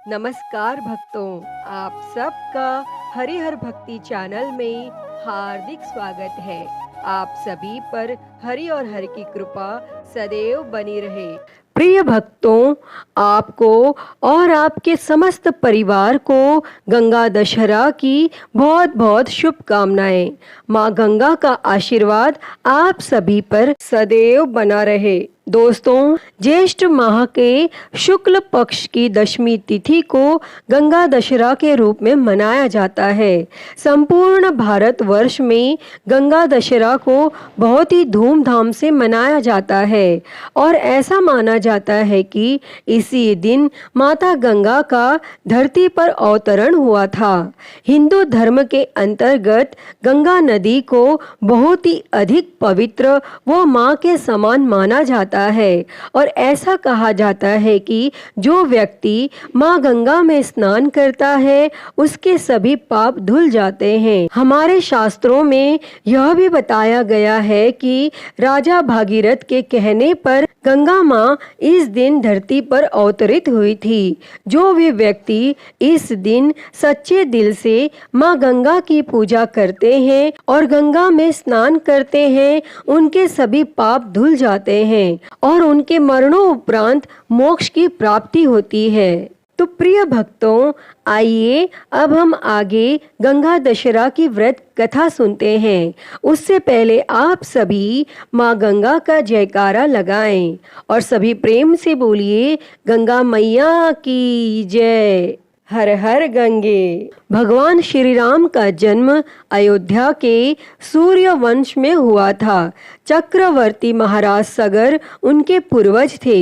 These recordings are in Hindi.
नमस्कार भक्तों, आप सबका हरिहर भक्ति चैनल में हार्दिक स्वागत है। आप सभी पर हरि और हर की कृपा सदैव बनी रहे। प्रिय भक्तों, आपको और आपके समस्त परिवार को गंगा दशहरा की बहुत बहुत शुभकामनाएं। माँ गंगा का आशीर्वाद आप सभी पर सदैव बना रहे। दोस्तों, ज्येष्ठ माह के शुक्ल पक्ष की दशमी तिथि को गंगा दशहरा के रूप में मनाया जाता है। संपूर्ण भारतवर्ष में गंगा दशहरा को बहुत ही धूमधाम से मनाया जाता है और ऐसा माना जाता है कि इसी दिन माता गंगा का धरती पर अवतरण हुआ था। हिंदू धर्म के अंतर्गत गंगा नदी को बहुत ही अधिक पवित्र व माँ के समान माना जाता है और ऐसा कहा जाता है कि जो व्यक्ति माँ गंगा में स्नान करता है उसके सभी पाप धुल जाते हैं। हमारे शास्त्रों में यह भी बताया गया है कि राजा भागीरथ के कहने पर गंगा माँ इस दिन धरती पर अवतरित हुई थी। जो भी व्यक्ति इस दिन सच्चे दिल से माँ गंगा की पूजा करते हैं और गंगा में स्नान करते हैं, उनके सभी पाप धुल जाते हैं और उनके मरणोपरांत मोक्ष की प्राप्ति होती है। तो प्रिय भक्तों, आइए अब हम आगे गंगा दशहरा की व्रत कथा सुनते हैं। उससे पहले आप सभी माँ गंगा का जयकारा लगाएं और सभी प्रेम से बोलिए, गंगा मैया की जय। हर हर गंगे। भगवान श्री राम का जन्म अयोध्या के सूर्य वंश में हुआ था। चक्रवर्ती महाराज सगर उनके पूर्वज थे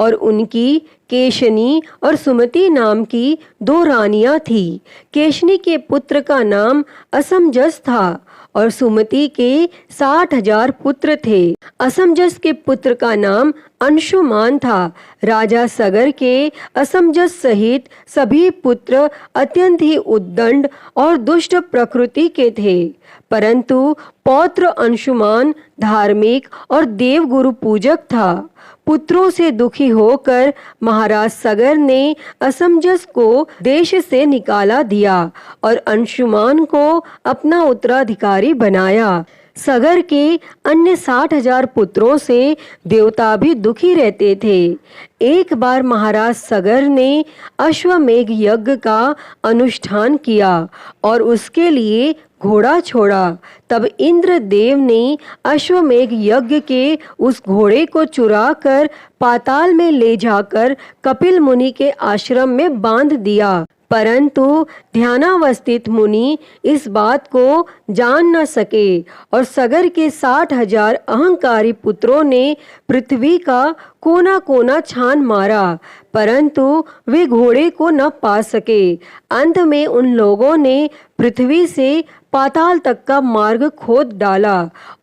और उनकी केशनी और सुमति नाम की दो रानियां थी। केशनी के पुत्र का नाम असमजस था और सुमति के 60,000 पुत्र थे। असमजस के पुत्र का नाम अंशुमान था। राजा सगर के असमजस सहित सभी पुत्र अत्यंत ही उद्दंड और दुष्ट प्रकृति के थे, परंतु पौत्र अंशुमान धार्मिक और देवगुरु पूजक था। पुत्रों से दुखी होकर महाराज सगर ने असमजस को देश से निकाला दिया और अंशुमान को अपना उत्तराधिकारी बनाया। सगर के अन्य 60,000 पुत्रों से देवता भी दुखी रहते थे। एक बार महाराज सगर ने अश्वमेघ यज्ञ का अनुष्ठान किया और उसके लिए घोड़ा छोड़ा। तब इंद्रदेव ने अश्वमेघ यज्ञ के उस घोड़े को चुरा कर पाताल में ले जाकर कपिल मुनि के आश्रम में बांध दिया, परंतु ध्यानावस्थित मुनि इस बात को जान न सके और सगर के 60,000 अहंकारी पुत्रों ने पृथ्वी का कोना कोना छान मारा, परंतु वे घोड़े को न पा सके। अंत में उन लोगों ने पृथ्वी से पाताल तक का मार्ग खोद डाला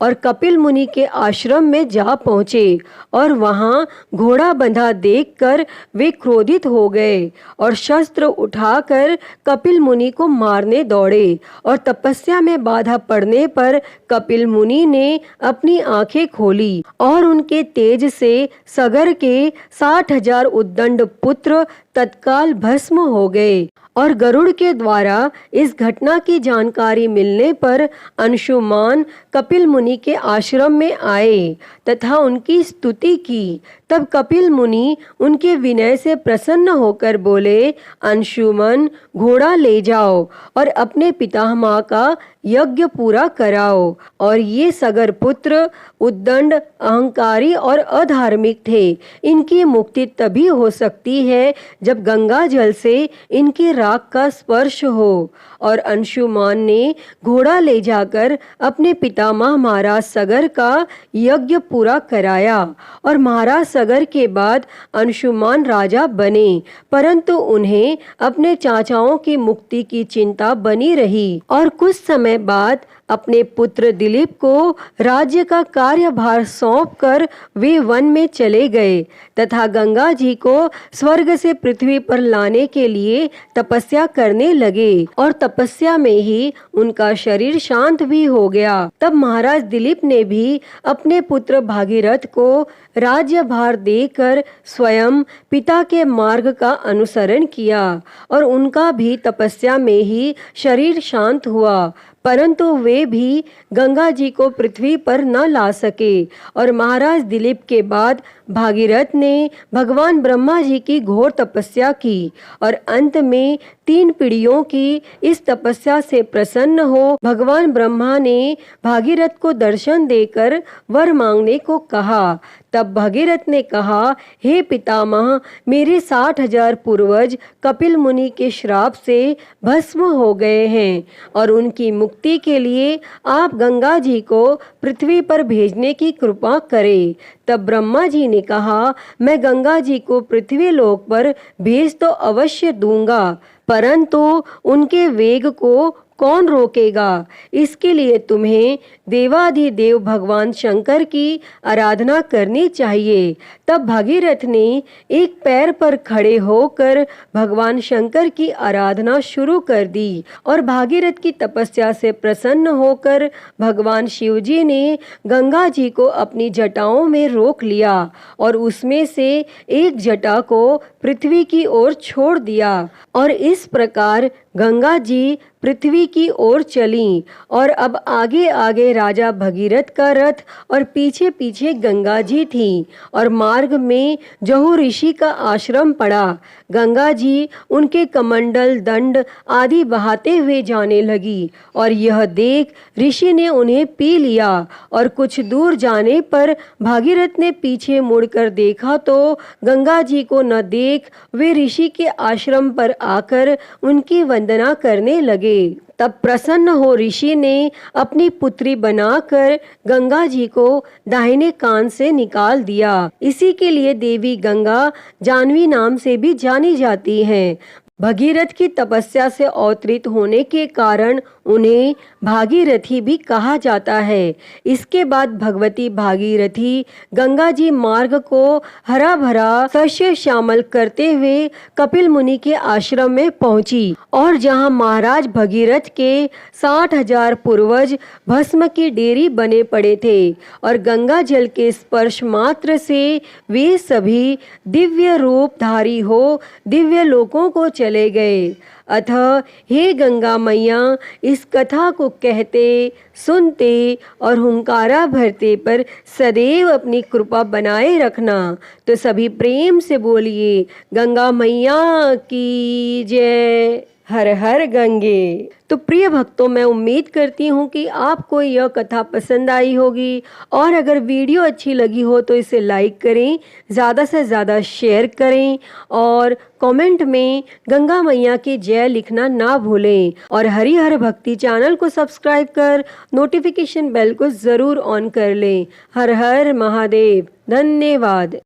और कपिल मुनि के आश्रम में जा पहुँचे और वहाँ घोड़ा बंधा देखकर वे क्रोधित हो गए और शस्त्र उठाकर कपिल मुनि को मारने दौड़े और तपस्या में बाधा पड़ने पर कपिल मुनि ने अपनी आंखें खोली और उनके तेज से सगर के 60,000 उद्दंड पुत्र तत्काल भस्म हो गए। और गरुड़ के द्वारा इस घटना की जानकारी मिलने पर अंशुमान कपिल मुनि के आश्रम में आए तथा उनकी स्तुति की। तब कपिल मुनि उनके विनय से प्रसन्न होकर बोले, अंशुमन, घोड़ा ले जाओ और अपने पितामह का यज्ञ पूरा कराओ। और ये सगर पुत्र उद्दंड, अहंकारी और अधार्मिक थे। इनकी मुक्ति तभी हो सकती है जब गंगा जल से इनकी राख का स्पर्श हो। और अंशुमान ने घोड़ा ले जाकर अपने पितामह महाराज सगर का यज्ञ पूरा कराया और महाराज सगर के बाद अंशुमान राजा बने, परंतु उन्हें अपने चाचाओं की मुक्ति की चिंता बनी रही। और कुछ समय बाद अपने पुत्र दिलीप को राज्य का कार्यभार सौंपकर वे वन में चले गए तथा गंगा जी को स्वर्ग से पृथ्वी पर लाने के लिए तपस्या करने लगे और तपस्या में ही उनका शरीर शांत भी हो गया। तब महाराज दिलीप ने भी अपने पुत्र भागीरथ को राज्यभार देकर स्वयं पिता के मार्ग का अनुसरण किया और उनका भी तपस्या में ही शरीर शांत हुआ, परंतु वे भी गंगा जी को पृथ्वी पर न ला सके और महाराज दिलीप के बाद भागीरथ ने भगवान ब्रह्मा जी की घोर तपस्या की और अंत में 3 पीढ़ियों की इस तपस्या से प्रसन्न हो भगवान ब्रह्मा ने भागीरथ को दर्शन देकर वर मांगने को कहा। तब भागीरथ ने कहा, हे पितामह, मेरे 60,000 पूर्वज कपिल मुनि के श्राप से भस्म हो गए हैं और उनकी मुक्ति के लिए आप गंगा जी को पृथ्वी पर भेजने की कृपा करें। तब ब्रह्मा जी ने कहा, मैं गंगा जी को पृथ्वी लोक पर भेज तो अवश्य दूंगा, परंतु उनके वेग को कौन रोकेगा? इसके लिए तुम्हें देवाधिदेव भगवान शंकर की आराधना करनी चाहिए। तब भागीरथ ने एक पैर पर खड़े होकर भगवान शंकर की आराधना शुरू कर दी और भागीरथ की तपस्या से प्रसन्न होकर भगवान शिवजी ने गंगा जी को अपनी जटाओं में रोक लिया और उसमें से एक जटा को पृथ्वी की ओर छोड़ दिया और इस प्रकार गंगा जी पृथ्वी की ओर चली और अब आगे आगे राजा भगीरथ का रथ और पीछे पीछे गंगा जी थी और मार्ग में जहु ऋषि का आश्रम पड़ा। गंगा जी उनके कमंडल दंड आदि बहाते हुए जाने लगी और यह देख ऋषि ने उन्हें पी लिया और कुछ दूर जाने पर भागीरथ ने पीछे मुड़कर देखा तो गंगा जी को न देख वे ऋषि के आश्रम पर आकर उनकी वंदना करने लगे। तब प्रसन्न हो ऋषि ने अपनी पुत्री बनाकर गंगा जी को दाहिने कान से निकाल दिया। इसी के लिए देवी गंगा जानवी नाम से भी जानी जाती हैं। भगीरथ की तपस्या से अवतरित होने के कारण उन्हें भागीरथी भी कहा जाता है। इसके बाद भगवती भागीरथी गंगा जी मार्ग को हरा भरा सस्य श्यामल करते हुए कपिल मुनि के आश्रम में पहुंची और जहां महाराज भगीरथ के 60,000 पूर्वज भस्म की डेरी बने पड़े थे और गंगा जल के स्पर्श मात्र से वे सभी दिव्य रूपधारी हो दिव्य लोकों को चले गए। अतः हे गंगा मैया, इस कथा को कहते सुनते और हुंकारा भरते पर सदैव अपनी कृपा बनाए रखना। तो सभी प्रेम से बोलिए गंगा मैया की जय। हर हर गंगे। तो प्रिय भक्तों, मैं उम्मीद करती हूँ कि आपको यह कथा पसंद आई होगी और अगर वीडियो अच्छी लगी हो तो इसे लाइक करें, ज़्यादा से ज़्यादा शेयर करें और कमेंट में गंगा मैया की जय लिखना ना भूलें और हरिहर भक्ति चैनल को सब्सक्राइब कर नोटिफिकेशन बेल को ज़रूर ऑन कर लें। हर हर महादेव। धन्यवाद।